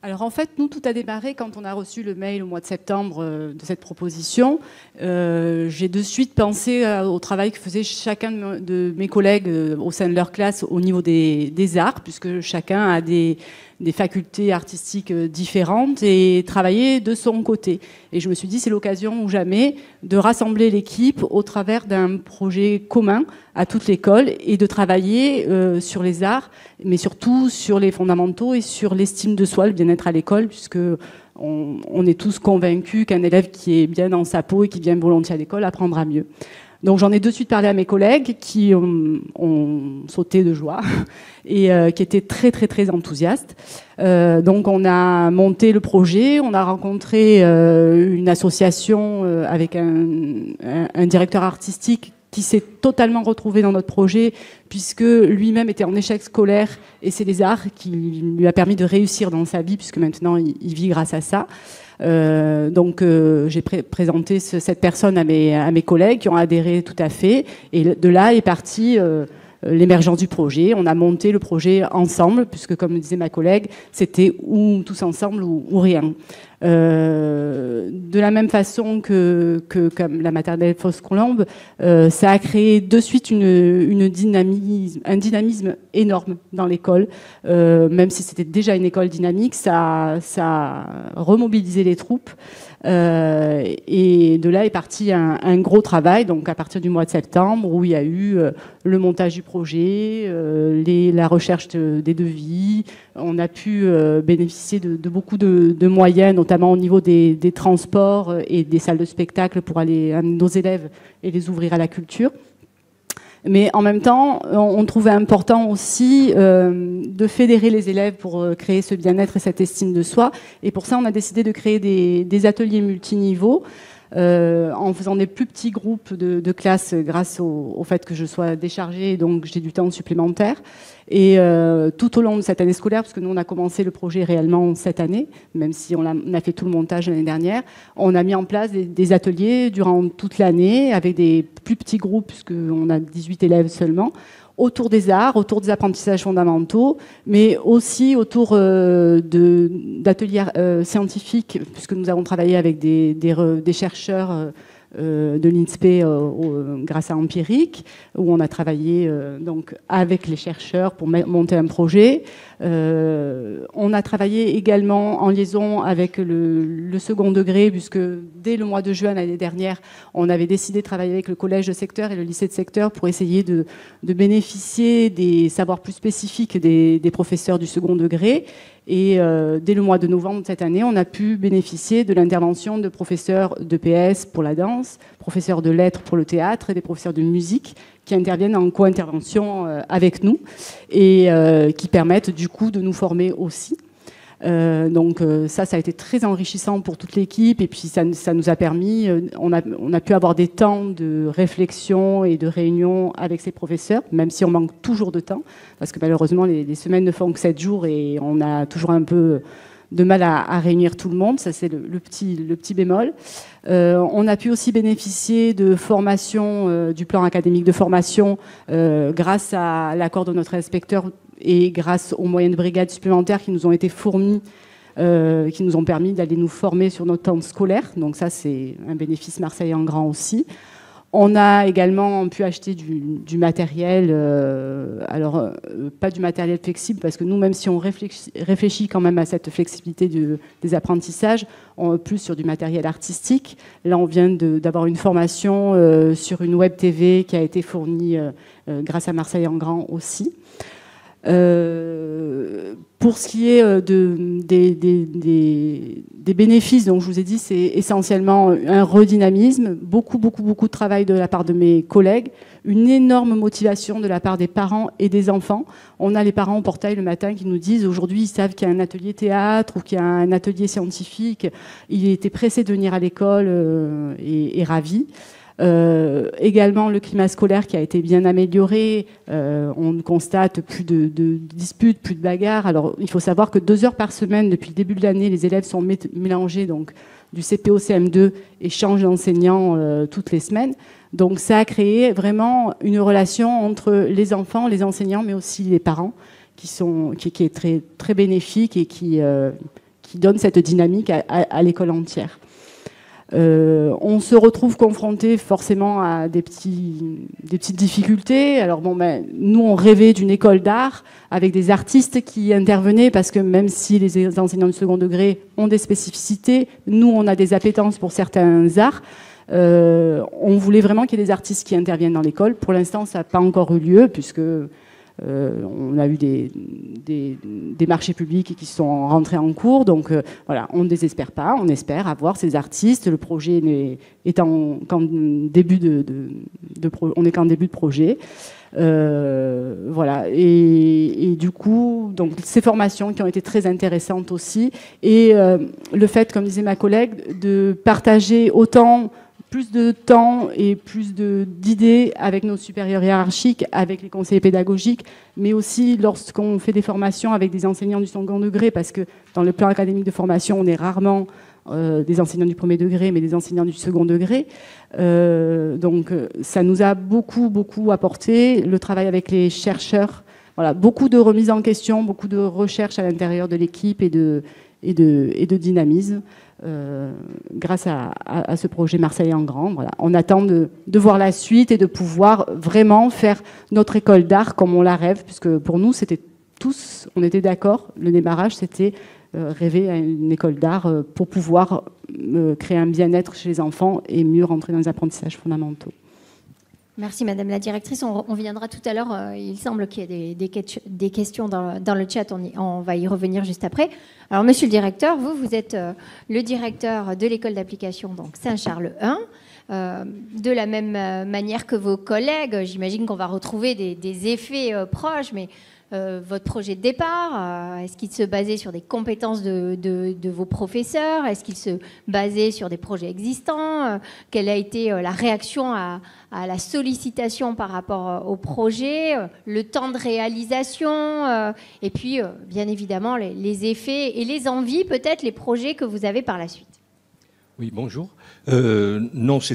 Alors en fait, nous, tout a démarré quand on a reçu le mail au mois de septembre de cette proposition. J'ai de suite pensé au travail que faisait chacun de mes collègues au sein de leur classe au niveau des arts, puisque chacun a des facultés artistiques différentes et travailler de son côté. Et je me suis dit, c'est l'occasion ou jamais de rassembler l'équipe au travers d'un projet commun à toute l'école et de travailler sur les arts, mais surtout sur les fondamentaux et sur l'estime de soi, le bien-être à l'école, puisque on est tous convaincus qu'un élève qui est bien dans sa peau et qui vient volontiers à l'école apprendra mieux. Donc j'en ai de suite parlé à mes collègues qui ont sauté de joie et qui étaient très très très enthousiastes. Donc on a monté le projet, on a rencontré une association avec un directeur artistique qui s'est totalement retrouvé dans notre projet puisque lui-même était en échec scolaire et c'est les arts qui lui a permis de réussir dans sa vie puisque maintenant il vit grâce à ça. Donc j'ai présenté cette personne à mes collègues qui ont adhéré tout à fait et de là est parti l'émergence du projet. On a monté le projet ensemble puisque comme disait ma collègue c'était ou tous ensemble ou rien. De la même façon que comme la maternelle Fos-Colombe, ça a créé de suite un dynamisme énorme dans l'école. Même si c'était déjà une école dynamique, ça a remobilisé les troupes. Et de là est parti un gros travail, donc à partir du mois de septembre, où il y a eu le montage du projet, la recherche des devis. On a pu bénéficier de beaucoup de moyens, notamment au niveau des transports et des salles de spectacle pour aller amener nos élèves et les ouvrir à la culture. Mais en même temps, on trouvait important aussi de fédérer les élèves pour créer ce bien-être et cette estime de soi. Et pour ça, on a décidé de créer des ateliers multiniveaux en faisant des plus petits groupes de classes grâce au fait que je sois déchargée, et donc j'ai du temps supplémentaire. Et tout au long de cette année scolaire, parce que nous on a commencé le projet réellement cette année, même si on a fait tout le montage l'année dernière, on a mis en place des ateliers durant toute l'année avec des plus petits groupes, puisqu'on a 18 élèves seulement, autour des arts, autour des apprentissages fondamentaux, mais aussi autour d'ateliers scientifiques, puisque nous avons travaillé avec des chercheurs de l'INSPE grâce à Empirique, où on a travaillé donc avec les chercheurs pour monter un projet. On a travaillé également en liaison avec le second degré, puisque dès le mois de juin l'année dernière, on avait décidé de travailler avec le collège de secteur et le lycée de secteur pour essayer de bénéficier des savoirs plus spécifiques des professeurs du second degré. Et dès le mois de novembre de cette année, on a pu bénéficier de l'intervention de professeurs d'EPS pour la danse, professeurs de lettres pour le théâtre et des professeurs de musique qui interviennent en co-intervention avec nous et qui permettent du coup de nous former aussi. Donc ça a été très enrichissant pour toute l'équipe et puis ça nous a permis, on a pu avoir des temps de réflexion et de réunion avec ces professeurs, même si on manque toujours de temps, parce que malheureusement les semaines ne font que 7 jours et on a toujours un peu de mal à réunir tout le monde, ça c'est le petit bémol. On a pu aussi bénéficier de formation, du plan académique de formation, grâce à l'accord de notre inspecteur et grâce aux moyens de brigade supplémentaires qui nous ont été fournis, qui nous ont permis d'aller nous former sur notre temps scolaire. Donc ça, c'est un bénéfice Marseille en grand aussi. On a également pu acheter du matériel, pas du matériel flexible, parce que nous, même si on réfléchit quand même à cette flexibilité des apprentissages, on est plus sur du matériel artistique. Là, on vient d'avoir une formation sur une web TV qui a été fournie grâce à Marseille en grand aussi. Pour ce qui est des bénéfices, donc je vous ai dit, c'est essentiellement un redynamisme, beaucoup de travail de la part de mes collègues, une énorme motivation de la part des parents et des enfants. On a les parents au portail le matin qui nous disent aujourd'hui ils savent qu'il y a un atelier théâtre ou qu'il y a un atelier scientifique, ils étaient pressés de venir à l'école et ravis. Également le climat scolaire qui a été bien amélioré, on constate plus de disputes, plus de bagarres. Alors il faut savoir que 2 heures par semaine depuis le début de l'année, les élèves sont mélangés donc du CP au CM2 et changent d'enseignant toutes les semaines. Donc ça a créé vraiment une relation entre les enfants, les enseignants, mais aussi les parents qui est très, très bénéfique et qui donne cette dynamique à l'école entière. On se retrouve confronté forcément à des petites difficultés. Alors nous on rêvait d'une école d'art avec des artistes qui intervenaient parce que même si les enseignants du second degré ont des spécificités, nous on a des appétences pour certains arts. On voulait vraiment qu'il y ait des artistes qui interviennent dans l'école. Pour l'instant ça n'a pas encore eu lieu puisque on a eu des marchés publics qui sont rentrés en cours, donc voilà, on ne désespère pas, on espère avoir ces artistes. Le projet est qu'en début on est qu'en début de projet, voilà. Et du coup, donc ces formations qui ont été très intéressantes aussi, et le fait, comme disait ma collègue, de partager autant plus de temps et plus d'idées avec nos supérieurs hiérarchiques, avec les conseillers pédagogiques, mais aussi lorsqu'on fait des formations avec des enseignants du second degré, parce que dans le plan académique de formation, on est rarement des enseignants du premier degré, mais des enseignants du second degré. Donc ça nous a beaucoup apporté. Le travail avec les chercheurs, voilà, beaucoup de remises en question, beaucoup de recherches à l'intérieur de l'équipe et de dynamisme. Grâce à ce projet Marseille en grand. Voilà. On attend de voir la suite et de pouvoir vraiment faire notre école d'art comme on la rêve, puisque pour nous, on était d'accord, le démarrage, c'était rêver à une école d'art pour pouvoir créer un bien-être chez les enfants et mieux rentrer dans les apprentissages fondamentaux. Merci Madame la Directrice. On viendra tout à l'heure. Il semble qu'il y ait des questions dans le chat. On va y revenir juste après. Alors Monsieur le Directeur, vous êtes le directeur de l'école d'application donc Saint-Charles 1. de la même manière que vos collègues. J'imagine qu'on va retrouver des effets proches, mais votre projet de départ, est-ce qu'il se basait sur des compétences de vos professeurs? Est-ce qu'il se basait sur des projets existants? Quelle a été la réaction à la sollicitation par rapport au projet, le temps de réalisation, et puis bien évidemment les effets et les envies, peut-être les projets que vous avez par la suite? Oui, bonjour. Non, ce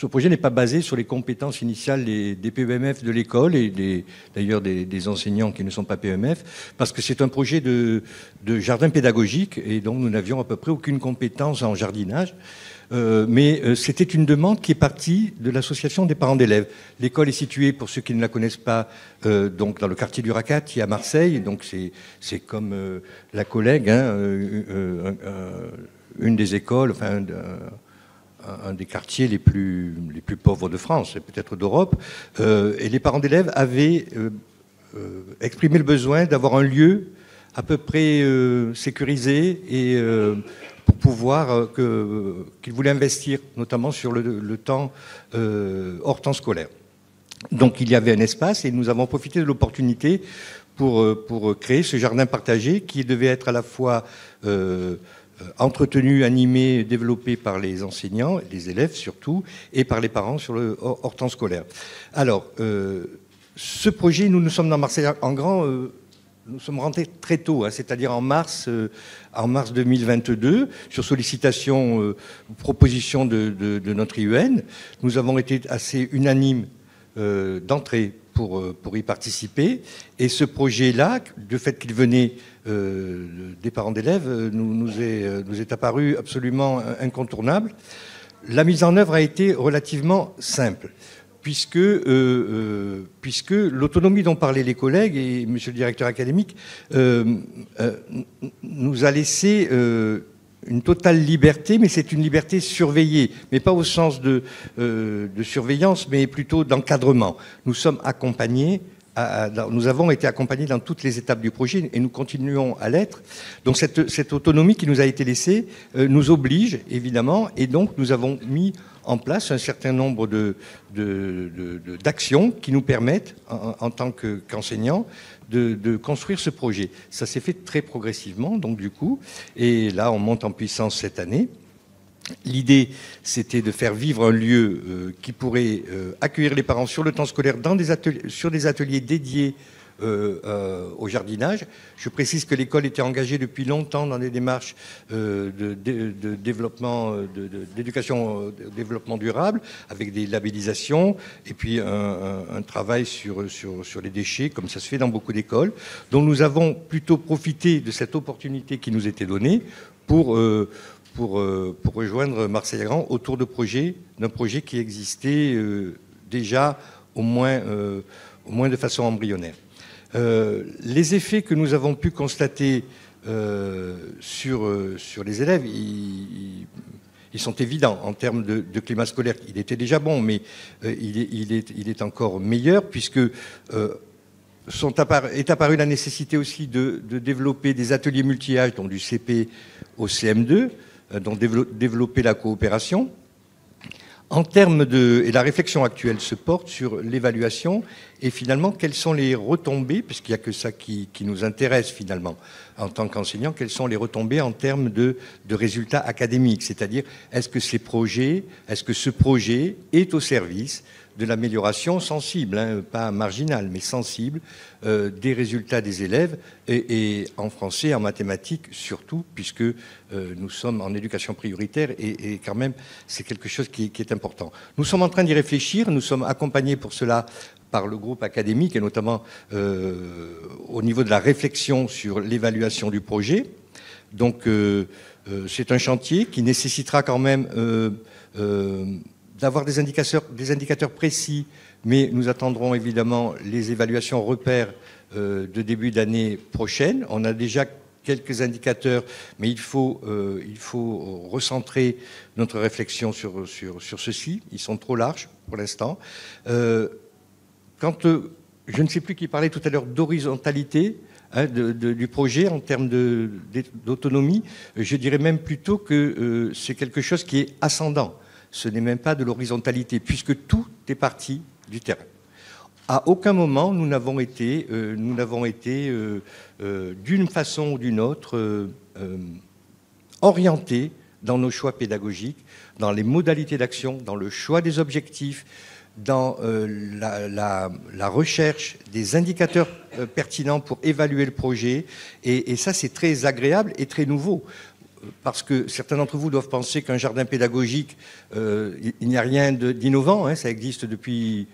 projet n'est pas basé sur les compétences initiales des PEMF de l'école et d'ailleurs des enseignants qui ne sont pas PEMF, parce que c'est un projet de jardin pédagogique et donc nous n'avions à peu près aucune compétence en jardinage. Mais c'était une demande qui est partie de l'association des parents d'élèves. L'école est située, pour ceux qui ne la connaissent pas, donc dans le quartier du Racati à Marseille. Donc c'est comme la collègue, hein, une des écoles, enfin un des quartiers les plus pauvres de France et peut-être d'Europe. Et les parents d'élèves avaient exprimé le besoin d'avoir un lieu à peu près sécurisé et pour pouvoir qu'ils voulaient investir, notamment sur le temps hors temps scolaire. Donc il y avait un espace et nous avons profité de l'opportunité pour créer ce jardin partagé qui devait être à la fois entretenu, animé, développé par les enseignants, les élèves surtout, et par les parents sur le hors temps scolaire. Alors, ce projet, nous sommes dans Marseille en grand, nous sommes rentrés très tôt, hein, c'est-à-dire en mars 2022, sur sollicitation, proposition de notre IEN. Nous avons été assez unanimes d'entrée pour y participer. Et ce projet-là, du fait qu'il venait des parents d'élèves, nous est apparu absolument incontournable. La mise en œuvre a été relativement simple, puisque l'autonomie dont parlaient les collègues et monsieur le directeur académique nous a laissé une totale liberté, mais c'est une liberté surveillée, mais pas au sens de surveillance, mais plutôt d'encadrement. Nous sommes accompagnés, nous avons été accompagnés dans toutes les étapes du projet et nous continuons à l'être. Donc cette autonomie qui nous a été laissée nous oblige, évidemment, et donc nous avons mis en place un certain nombre d'actions qui nous permettent, en tant qu'enseignants, de construire ce projet. Ça s'est fait très progressivement, donc du coup, et là on monte en puissance cette année. L'idée, c'était de faire vivre un lieu qui pourrait accueillir les parents sur le temps scolaire sur des ateliers dédiés au jardinage. Je précise que l'école était engagée depuis longtemps dans des démarches de développement, d'éducation au développement durable, avec des labellisations, et puis un travail sur les déchets, comme ça se fait dans beaucoup d'écoles. Donc nous avons plutôt profité de cette opportunité qui nous était donnée pour rejoindre Marseille Grand autour d'un projet qui existait déjà au moins de façon embryonnaire. Les effets que nous avons pu constater sur les élèves, ils sont évidents en termes de climat scolaire. Il était déjà bon, mais il est encore meilleur, puisque est apparue la nécessité aussi de développer des ateliers multi-âges, donc du CP au CM2, donc développer la coopération. En termes et la réflexion actuelle se porte sur l'évaluation et finalement quelles sont les retombées, puisqu'il n'y a que ça qui nous intéresse finalement en tant qu'enseignant, quelles sont les retombées en termes de résultats académiques, c'est-à-dire est-ce que ce projet est au service de l'amélioration sensible, hein, pas marginale, mais sensible, des résultats des élèves, et en français, en mathématiques surtout, puisque nous sommes en éducation prioritaire, et quand même, c'est quelque chose qui est important. Nous sommes en train d'y réfléchir, nous sommes accompagnés pour cela par le groupe académique, et notamment au niveau de la réflexion sur l'évaluation du projet. Donc, c'est un chantier qui nécessitera quand même d'avoir des indicateurs précis, mais nous attendrons évidemment les évaluations repères de début d'année prochaine. On a déjà quelques indicateurs, mais il faut recentrer notre réflexion sur ceci. Ils sont trop larges pour l'instant. Je ne sais plus qui parlait tout à l'heure d'horizontalité, hein, du projet en termes d'autonomie, je dirais même plutôt que c'est quelque chose qui est ascendant. ce n'est même pas de l'horizontalité, puisque tout est parti du terrain. À aucun moment, nous n'avons été, d'une façon ou d'une autre, orientés dans nos choix pédagogiques, dans les modalités d'action, dans le choix des objectifs, dans la recherche des indicateurs pertinents pour évaluer le projet. Et ça, c'est très agréable et très nouveau. Parce que certains d'entre vous doivent penser qu'un jardin pédagogique, il n'y a rien d'innovant, hein, ça existe depuis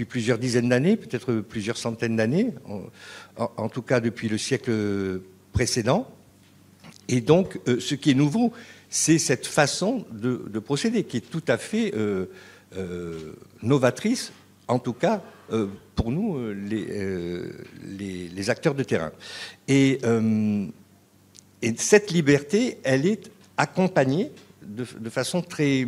plusieurs dizaines d'années, peut-être plusieurs centaines d'années, en tout cas depuis le siècle précédent. Et donc, ce qui est nouveau, c'est cette façon de procéder, qui est tout à fait novatrice, en tout cas pour nous, les acteurs de terrain. Et cette liberté, elle est accompagnée de façon très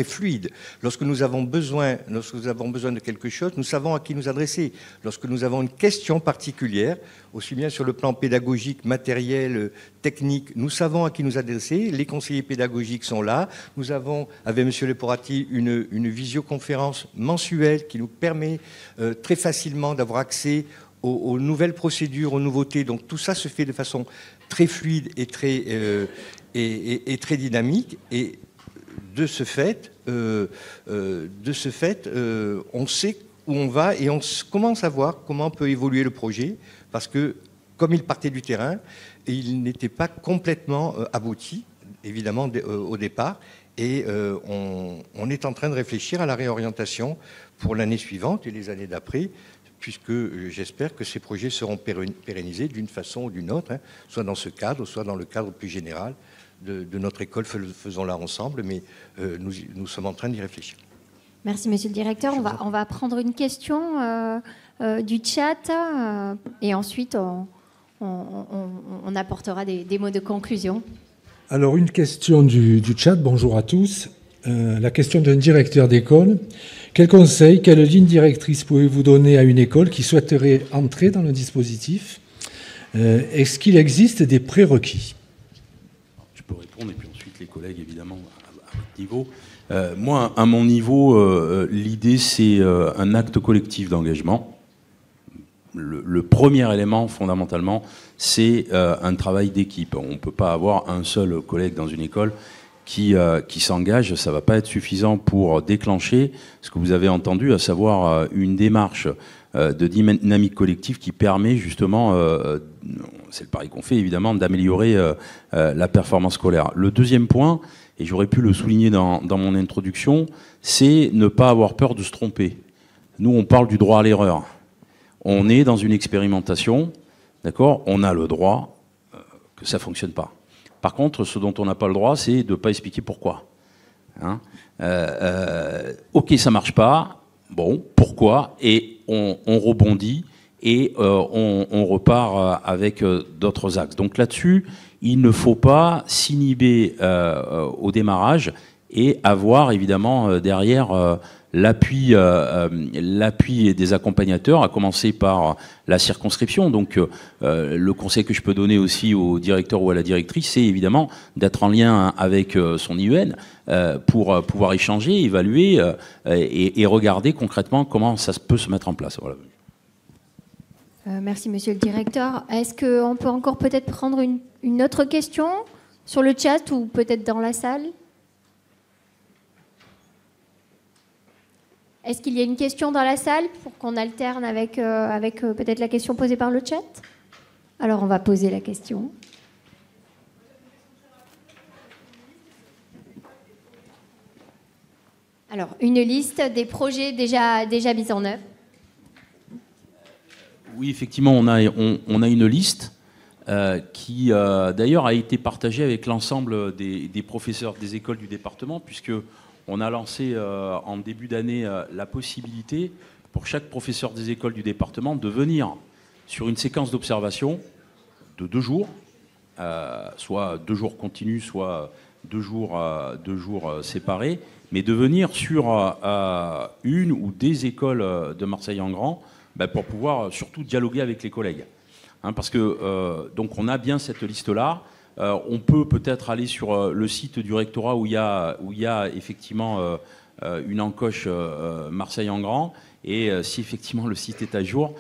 fluide. Lorsque nous avons besoin de quelque chose, nous savons à qui nous adresser. Lorsque nous avons une question particulière, aussi bien sur le plan pédagogique, matériel, technique, nous savons à qui nous adresser. Les conseillers pédagogiques sont là. Nous avons, avec M. Leporati, une visioconférence mensuelle qui nous permet très facilement d'avoir accès aux nouvelles procédures, aux nouveautés. Donc tout ça se fait de façon très fluide et très dynamique. Et de ce fait, on sait où on va et on commence à voir comment peut évoluer le projet, parce que, comme il partait du terrain, il n'était pas complètement abouti, évidemment, au départ, et on est en train de réfléchir à la réorientation pour l'année suivante et les années d'après, puisque j'espère que ces projets seront pérennisés d'une façon ou d'une autre, hein, soit dans ce cadre, soit dans le cadre plus général de notre école Faisons-la ensemble, mais nous sommes en train d'y réfléchir. Merci, monsieur le directeur. On va prendre une question du chat et ensuite on apportera des mots de conclusion. Alors, une question du chat. Bonjour à tous. La question d'un directeur d'école. Quel conseil, quelle ligne directrice pouvez-vous donner à une école qui souhaiterait entrer dans le dispositif? Est-ce qu'il existe des prérequis? Je peux répondre, et puis ensuite les collègues, évidemment, à votre niveau. Moi, à mon niveau, l'idée, c'est un acte collectif d'engagement. Le premier élément, fondamentalement, c'est un travail d'équipe. On ne peut pas avoir un seul collègue dans une école qui s'engage. Ça ne va pas être suffisant pour déclencher ce que vous avez entendu, à savoir une démarche de dynamique collective qui permet justement, c'est le pari qu'on fait évidemment, d'améliorer la performance scolaire. Le deuxième point, et j'aurais pu le souligner dans mon introduction, c'est ne pas avoir peur de se tromper. Nous, on parle du droit à l'erreur. On est dans une expérimentation, d'accord ? On a le droit que ça ne fonctionne pas. Par contre, ce dont on n'a pas le droit, c'est de ne pas expliquer pourquoi. Hein, ok, ça ne marche pas, bon, pourquoi ? Et on rebondit et on repart avec d'autres axes. Donc là-dessus, il ne faut pas s'inhiber au démarrage et avoir évidemment derrière l'appui des accompagnateurs, à commencer par la circonscription. Donc le conseil que je peux donner aussi au directeur ou à la directrice, c'est évidemment d'être en lien avec son IEN pour pouvoir échanger, évaluer et regarder concrètement comment ça peut se mettre en place. Voilà. Merci, monsieur le directeur. Est-ce qu'on peut encore peut-être prendre une autre question sur le chat ou peut-être dans la salle ? Est-ce qu'il y a une question dans la salle pour qu'on alterne avec peut-être la question posée par le chat ? Alors, on va poser la question. Alors, une liste des projets déjà mis en œuvre. Oui, effectivement, on a une liste qui, d'ailleurs, a été partagée avec l'ensemble des professeurs des écoles du département, puisque on a lancé en début d'année la possibilité pour chaque professeur des écoles du département de venir sur une séquence d'observation de 2 jours, soit 2 jours continus, soit 2 jours séparés, mais de venir sur une ou des écoles de Marseille-en-Grand pour pouvoir surtout dialoguer avec les collègues. Hein, parce que donc on a bien cette liste-là. On peut peut-être aller sur le site du rectorat où il y a effectivement une encoche Marseille-en-Grand. Et si effectivement le site est à jour,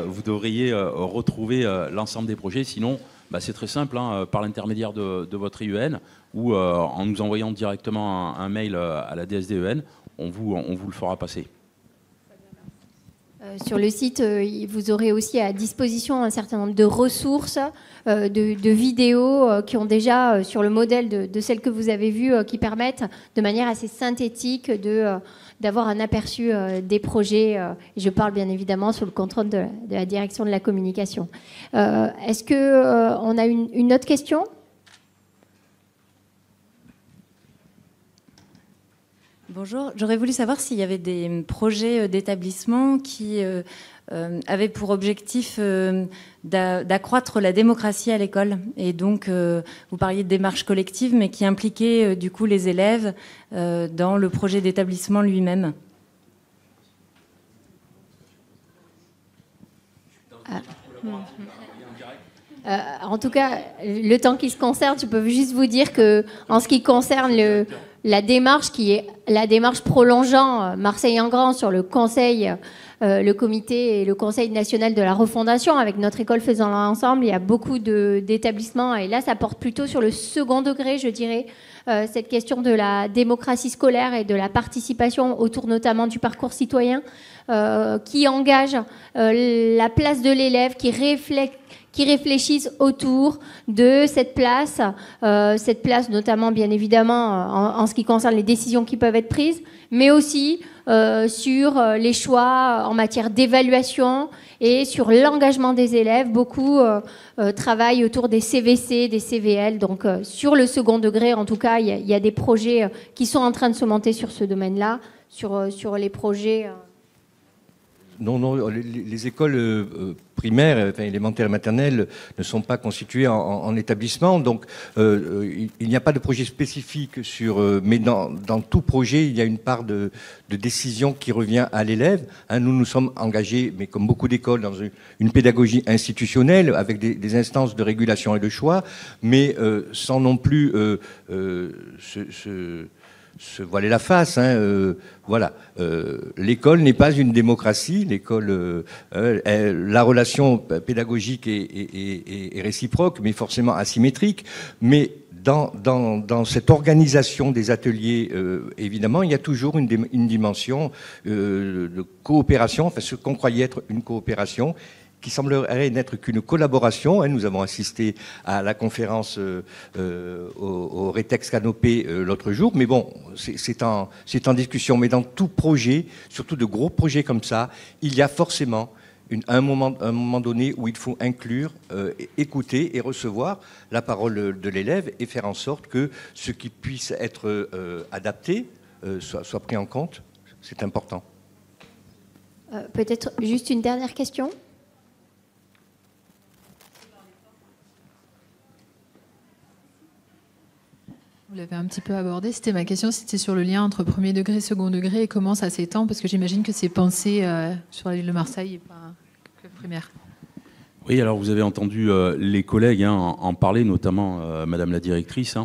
vous devriez retrouver l'ensemble des projets. Sinon, c'est très simple, hein, par l'intermédiaire de votre IEN ou en nous envoyant directement un mail à la DSDEN, on vous le fera passer. Sur le site, vous aurez aussi à disposition un certain nombre de ressources, de vidéos qui ont déjà, sur le modèle de celles que vous avez vues, qui permettent de manière assez synthétique d'avoir un aperçu des projets. Je parle bien évidemment sous le contrôle de la direction de la communication. Est-ce qu'on a une autre question ? Bonjour, j'aurais voulu savoir s'il y avait des projets d'établissement qui avaient pour objectif d'accroître la démocratie à l'école. Et donc, vous parliez de démarche collective, mais qui impliquaient du coup les élèves dans le projet d'établissement lui-même. En tout cas, le temps qui se concerne, je peux juste vous dire que, en ce qui concerne la démarche qui est la démarche prolongeant Marseille-en-Grand sur le conseil, le comité et le conseil national de la refondation avec notre école faisant ensemble, il y a beaucoup d'établissements et là ça porte plutôt sur le second degré, je dirais, cette question de la démocratie scolaire et de la participation autour notamment du parcours citoyen qui engage la place de l'élève, qui réfléchissent autour de cette place notamment bien évidemment en ce qui concerne les décisions qui peuvent être prises, mais aussi sur les choix en matière d'évaluation et sur l'engagement des élèves. Beaucoup travaillent autour des CVC, des CVL, donc sur le second degré en tout cas, il y a des projets qui sont en train de se monter sur ce domaine-là, sur les projets... Non, les écoles primaires, élémentaires et maternelles ne sont pas constituées en établissement, donc il n'y a pas de projet spécifique mais dans tout projet, il y a une part de décision qui revient à l'élève. Nous nous sommes engagés, mais comme beaucoup d'écoles, dans une pédagogie institutionnelle avec des instances de régulation et de choix, mais sans non plus se voiler la face. Voilà. L'école n'est pas une démocratie. L'école, la relation pédagogique est réciproque, mais forcément asymétrique. Mais dans cette organisation des ateliers, évidemment, il y a toujours une dimension de coopération, enfin ce qu'on croyait être une coopération, qui semblerait n'être qu'une collaboration. Nous avons assisté à la conférence au Retex Canopé l'autre jour, mais bon, c'est en discussion. Mais dans tout projet, surtout de gros projets comme ça, il y a forcément un moment donné où il faut inclure, écouter et recevoir la parole de l'élève et faire en sorte que ce qui puisse être adapté soit pris en compte. C'est important. Peut-être juste une dernière question ? Vous l'avez un petit peu abordé, c'était ma question, c'était sur le lien entre premier degré et second degré et comment ça s'étend, parce que j'imagine que c'est pensé sur l'île de Marseille et pas que primaire. Oui, alors vous avez entendu les collègues en parler, notamment Madame la directrice.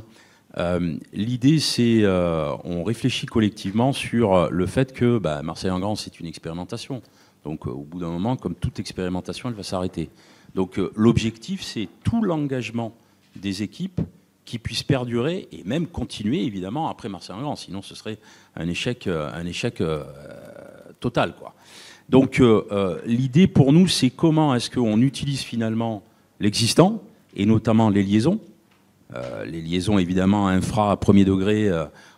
L'idée, c'est on réfléchit collectivement sur le fait que Marseille-en-Grand, c'est une expérimentation. Donc au bout d'un moment, comme toute expérimentation, elle va s'arrêter. Donc l'objectif, c'est tout l'engagement des équipes qui puisse perdurer et même continuer évidemment après Marseille-en-Grand, sinon ce serait un échec total, quoi. Donc l'idée pour nous, c'est comment est-ce qu'on utilise finalement l'existant et notamment les liaisons évidemment infra premier degré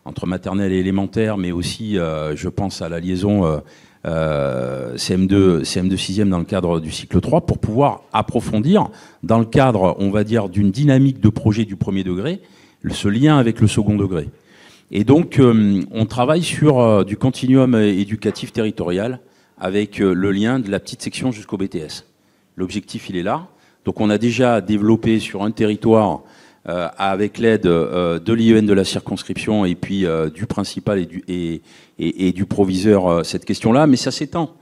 entre maternelle et élémentaire, mais aussi je pense à la liaison CM2 6e dans le cadre du cycle 3 pour pouvoir approfondir dans le cadre, on va dire, d'une dynamique de projet du premier degré, ce lien avec le second degré. Et donc, on travaille sur du continuum éducatif territorial avec le lien de la petite section jusqu'au BTS. L'objectif, il est là. Donc, on a déjà développé sur un territoire avec l'aide de l'IEN de la circonscription et puis du principal et du proviseur cette question-là, mais ça s'étend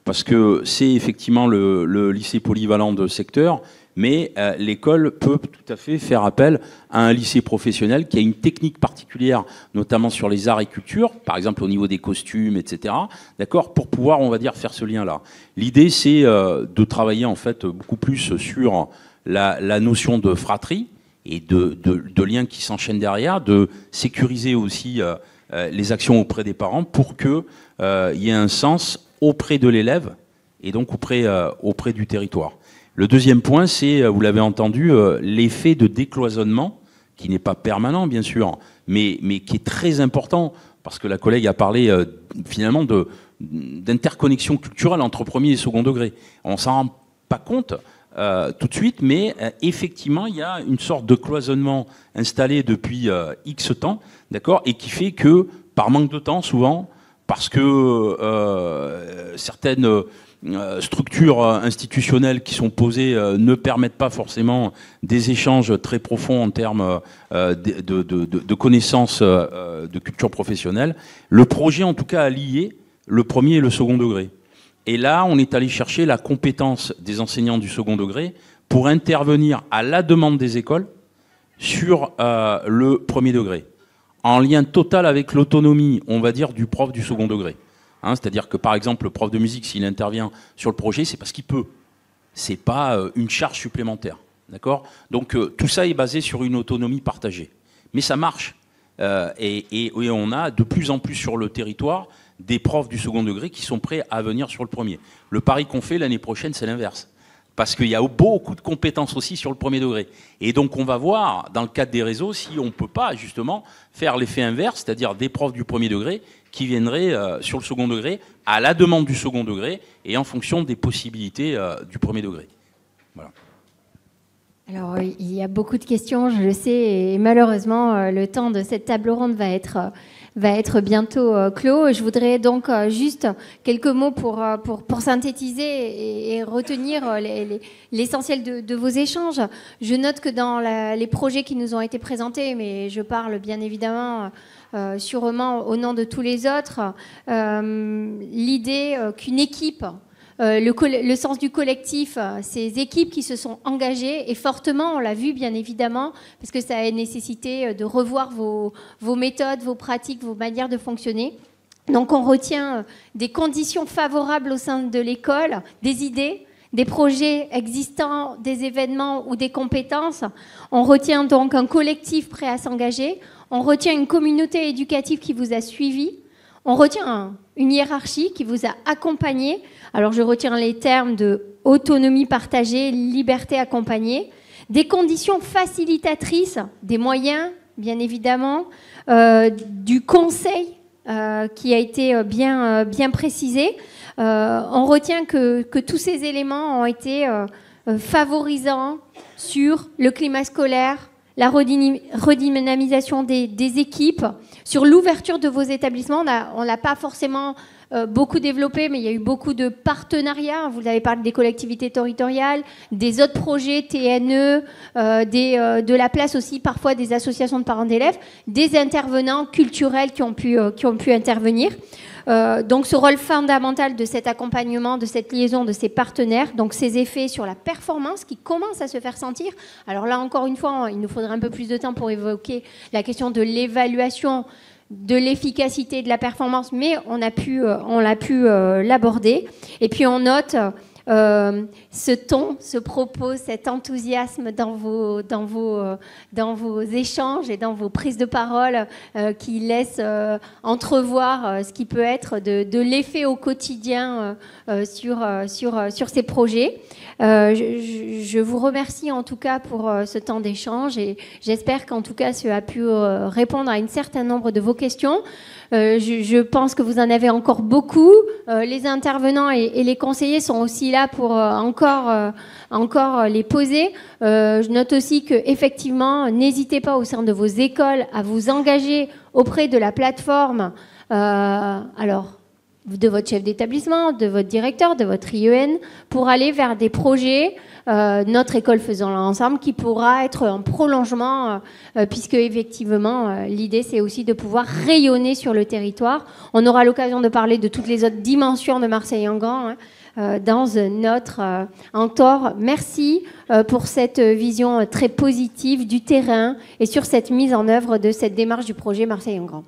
parce que c'est effectivement le lycée polyvalent de secteur, mais l'école peut tout à fait faire appel à un lycée professionnel qui a une technique particulière, notamment sur les arts et cultures, par exemple au niveau des costumes, etc. D'accord, pour pouvoir, on va dire, faire ce lien-là. L'idée, c'est de travailler en fait beaucoup plus sur la notion de fratrie et de liens qui s'enchaînent derrière, de sécuriser aussi les actions auprès des parents pour qu'il y ait un sens auprès de l'élève et donc auprès du territoire. Le deuxième point, c'est, vous l'avez entendu, l'effet de décloisonnement, qui n'est pas permanent, bien sûr, mais qui est très important, parce que la collègue a parlé finalement d'interconnexion culturelle entre premier et second degré. On ne s'en rend pas compte tout de suite, mais effectivement, il y a une sorte de cloisonnement installé depuis X temps, d'accord, et qui fait que, par manque de temps, souvent, parce que certaines structures institutionnelles qui sont posées ne permettent pas forcément des échanges très profonds en termes de connaissances de culture professionnelle. Le projet, en tout cas, a lié le premier et le second degré. Et là, on est allé chercher la compétence des enseignants du second degré pour intervenir à la demande des écoles sur le premier degré, en lien total avec l'autonomie, on va dire, du prof du second degré. C'est-à-dire que, par exemple, le prof de musique, s'il intervient sur le projet, c'est parce qu'il peut. C'est pas une charge supplémentaire. D'accord ? Donc, tout ça est basé sur une autonomie partagée. Mais ça marche. Et on a de plus en plus sur le territoire des profs du second degré qui sont prêts à venir sur le premier. Le pari qu'on fait l'année prochaine, c'est l'inverse. Parce qu'il y a beaucoup de compétences aussi sur le premier degré. Et donc, on va voir, dans le cadre des réseaux, si on ne peut pas, justement, faire l'effet inverse, c'est-à-dire des profs du premier degré qui viendraient sur le second degré, à la demande du second degré, et en fonction des possibilités du premier degré. Voilà. Alors, il y a beaucoup de questions, je le sais, et malheureusement, le temps de cette table ronde va être bientôt clos. Je voudrais donc juste quelques mots pour synthétiser et retenir l'essentiel de vos échanges. Je note que dans les projets qui nous ont été présentés, mais je parle bien évidemment sûrement au nom de tous les autres, l'idée qu'une équipe, le sens du collectif, ces équipes qui se sont engagées, et fortement, on l'a vu bien évidemment, parce que ça a nécessité de revoir vos méthodes, vos pratiques, vos manières de fonctionner. Donc on retient des conditions favorables au sein de l'école, des idées, des projets existants, des événements ou des compétences. On retient donc un collectif prêt à s'engager. On retient une communauté éducative qui vous a suivi. On retient une hiérarchie qui vous a accompagné. Alors je retiens les termes de autonomie partagée, liberté accompagnée, des conditions facilitatrices, des moyens, bien évidemment, du conseil qui a été bien précisé. On retient que tous ces éléments ont été favorisants sur le climat scolaire, la redynamisation des équipes, sur l'ouverture de vos établissements. On l'a pas forcément beaucoup développé, mais il y a eu beaucoup de partenariats. Vous avez parlé des collectivités territoriales, des autres projets TNE, de la place aussi parfois des associations de parents d'élèves, des intervenants culturels qui ont pu intervenir. Donc ce rôle fondamental de cet accompagnement, de cette liaison, de ces partenaires, donc ces effets sur la performance qui commencent à se faire sentir. Alors là, encore une fois, il nous faudrait un peu plus de temps pour évoquer la question de l'évaluation de l'efficacité de la performance, mais on l'a pu l'aborder. Et puis on note ce ton, ce propos, cet enthousiasme dans vos échanges et dans vos prises de parole qui laissent entrevoir ce qui peut être de l'effet au quotidien sur ces projets. Je vous remercie en tout cas pour ce temps d'échange et j'espère qu'en tout cas ça a pu répondre à un certain nombre de vos questions. Je pense que vous en avez encore beaucoup. Les intervenants et les conseillers sont aussi là pour encore les poser. Je note aussi que effectivement, n'hésitez pas au sein de vos écoles à vous engager auprès de la plateforme. Alors, de votre chef d'établissement, de votre directeur, de votre IEN, pour aller vers des projets, notre école faisant ensemble, qui pourra être un prolongement, puisque effectivement, l'idée c'est aussi de pouvoir rayonner sur le territoire. On aura l'occasion de parler de toutes les autres dimensions de Marseille en Grand, dans notre entor. Merci pour cette vision très positive du terrain et sur cette mise en œuvre de cette démarche du projet Marseille en Grand.